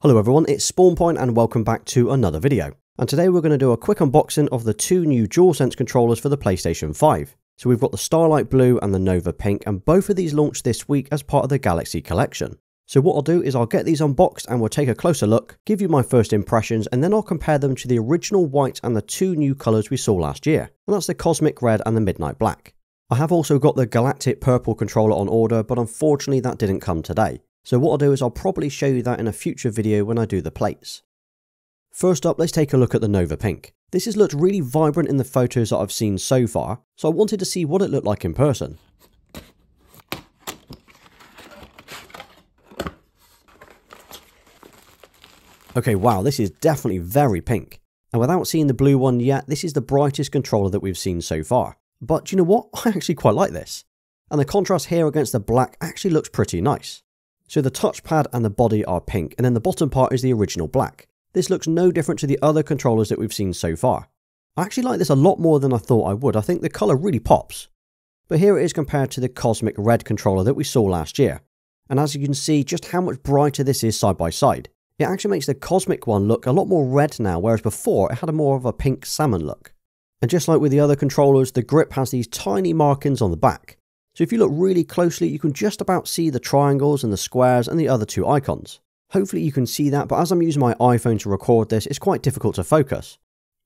Hello everyone, it's SpawnPoiint and welcome back to another video. And today we're going to do a quick unboxing of the two new DualSense controllers for the PlayStation 5. So we've got the Starlight Blue and the Nova Pink, and both of these launched this week as part of the Galaxy collection. So what I'll do is I'll get these unboxed and we'll take a closer look, give you my first impressions, and then I'll compare them to the original white and the two new colours we saw last year. And that's the Cosmic Red and the Midnight Black. I have also got the Galactic Purple controller on order, but unfortunately that didn't come today. So what I'll do is I'll probably show you that in a future video when I do the plates. First up, let's take a look at the Nova Pink. This has looked really vibrant in the photos that I've seen so far, so I wanted to see what it looked like in person. Okay, wow, this is definitely very pink. And without seeing the blue one yet, this is the brightest controller that we've seen so far. But do you know what? I actually quite like this. And the contrast here against the black actually looks pretty nice. So the touchpad and the body are pink, and then the bottom part is the original black. This looks no different to the other controllers that we've seen so far. I actually like this a lot more than I thought I would. I think the colour really pops. But here it is compared to the Cosmic Red controller that we saw last year. And as you can see just how much brighter this is side by side. It actually makes the Cosmic one look a lot more red now, whereas before it had a more of a pink salmon look. And just like with the other controllers, the grip has these tiny markings on the back. So if you look really closely, you can just about see the triangles and the squares and the other two icons. Hopefully you can see that, but as I'm using my iPhone to record this, it's quite difficult to focus.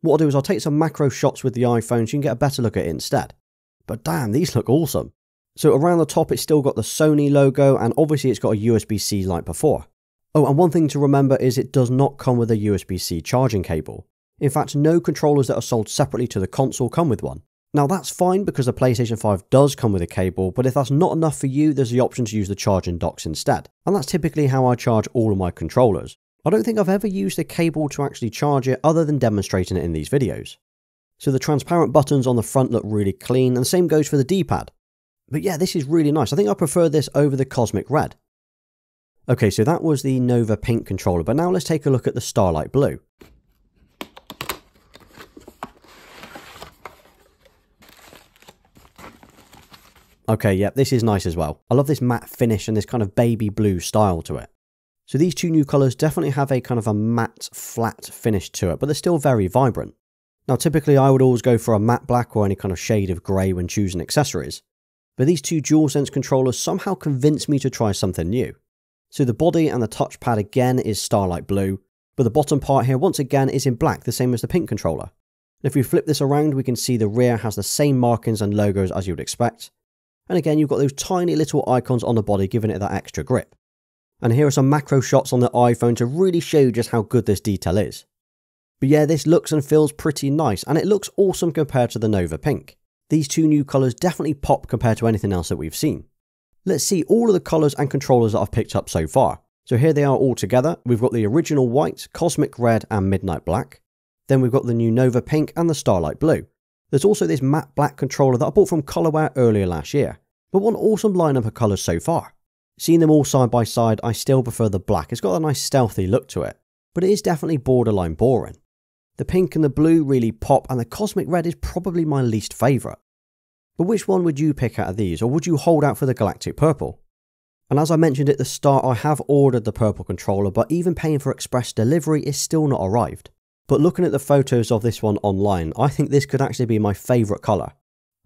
What I'll do is I'll take some macro shots with the iPhone so you can get a better look at it instead. But damn, these look awesome. So around the top it's still got the Sony logo, and obviously it's got a USB-C like before. Oh, and one thing to remember is it does not come with a USB-C charging cable. In fact, no controllers that are sold separately to the console come with one. Now that's fine because the PlayStation 5 does come with a cable, but if that's not enough for you, there's the option to use the charging docks instead. And that's typically how I charge all of my controllers. I don't think I've ever used a cable to actually charge it other than demonstrating it in these videos. So the transparent buttons on the front look really clean, and the same goes for the D-pad. But yeah, this is really nice. I think I prefer this over the Cosmic Red. Okay, so that was the Nova Pink controller, but now let's take a look at the Starlight Blue. Okay, yep, this is nice as well. I love this matte finish and this kind of baby blue style to it. So these two new colours definitely have a kind of a matte, flat finish to it, but they're still very vibrant. Now typically I would always go for a matte black or any kind of shade of grey when choosing accessories. But these two DualSense controllers somehow convinced me to try something new. So the body and the touchpad again is Starlight Blue, but the bottom part here once again is in black, the same as the pink controller. And if we flip this around, we can see the rear has the same markings and logos as you would expect. And again, you've got those tiny little icons on the body giving it that extra grip. And here are some macro shots on the iPhone to really show you just how good this detail is. But yeah, this looks and feels pretty nice, and it looks awesome compared to the Nova Pink. These two new colours definitely pop compared to anything else that we've seen. Let's see all of the colours and controllers that I've picked up so far. So here they are all together. We've got the original white, Cosmic Red and Midnight Black. Then we've got the new Nova Pink and the Starlight Blue. There's also this matte black controller that I bought from Colorware earlier last year. But what an awesome lineup of colours so far. Seeing them all side by side, I still prefer the black. It's got a nice stealthy look to it, but it is definitely borderline boring. The pink and the blue really pop, and the Cosmic Red is probably my least favourite. But which one would you pick out of these, or would you hold out for the Galactic Purple? And as I mentioned at the start, I have ordered the purple controller, but even paying for express delivery is still not arrived. But looking at the photos of this one online, I think this could actually be my favourite colour.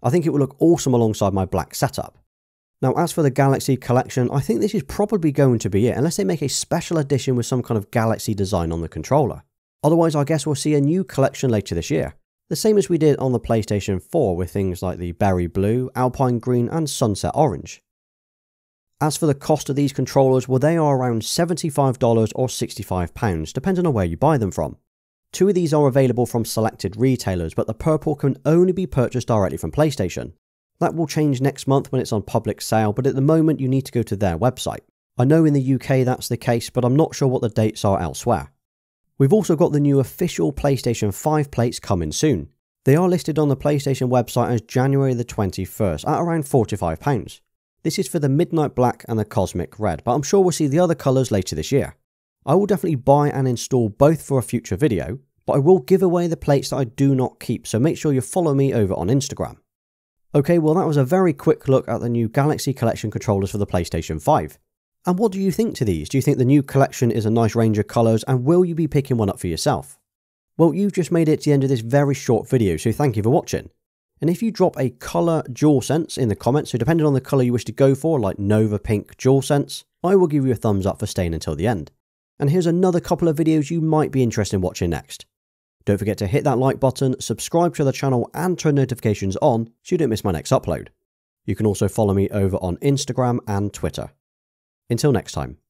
I think it would look awesome alongside my black setup. Now as for the Galaxy collection, I think this is probably going to be it, unless they make a special edition with some kind of Galaxy design on the controller. Otherwise I guess we'll see a new collection later this year. The same as we did on the PlayStation 4 with things like the Berry Blue, Alpine Green and Sunset Orange. As for the cost of these controllers, well they are around $75 or £65 depending on where you buy them from. Two of these are available from selected retailers, but the purple can only be purchased directly from PlayStation. That will change next month when it's on public sale, but at the moment you need to go to their website. I know in the UK that's the case, but I'm not sure what the dates are elsewhere. We've also got the new official PlayStation 5 plates coming soon. They are listed on the PlayStation website as January the 21st at around £45. This is for the Midnight Black and the Cosmic Red, but I'm sure we'll see the other colours later this year. I will definitely buy and install both for a future video, but I will give away the plates that I do not keep, so make sure you follow me over on Instagram. Okay, well that was a very quick look at the new Galaxy Collection controllers for the PlayStation 5. And what do you think to these? Do you think the new collection is a nice range of colours, and will you be picking one up for yourself? Well, you've just made it to the end of this very short video, so thank you for watching. And if you drop a colour DualSense in the comments, so depending on the colour you wish to go for, like Nova Pink DualSense, I will give you a thumbs up for staying until the end. And here's another couple of videos you might be interested in watching next. Don't forget to hit that like button, subscribe to the channel and turn notifications on so you don't miss my next upload. You can also follow me over on Instagram and Twitter. Until next time.